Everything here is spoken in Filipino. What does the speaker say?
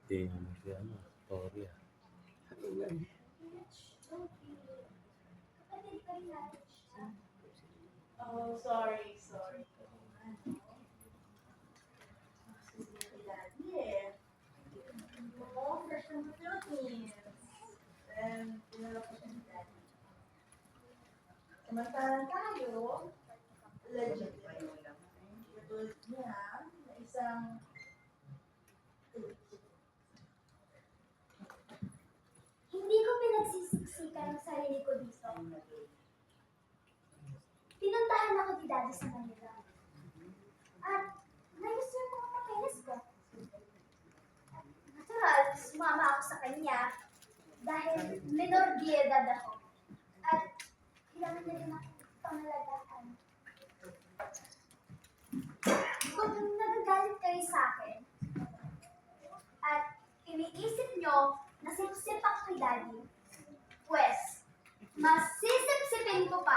Di naman si ano, sorry ah. Oh, sorry. Daddy eh. No, fresh from the Philippines. And, dinala ko siya ni Daddy. Samantalang tayo, legit eh. Katulad niya, na isang Hindi ko pinagsisiksikan ang sarili ko dito. Pinuntahan ako ni Daddy sa Manila. At nayos yung mga papeles ko. Natural, sumama ako sa kanya dahil menor de edad ako. At kailangan na rin ako pangalagaan. Kung nagagalit kayo sa akin, at iniisip nyo na sip-sip ako kay Daddy, pues, masisip-sipin ko pa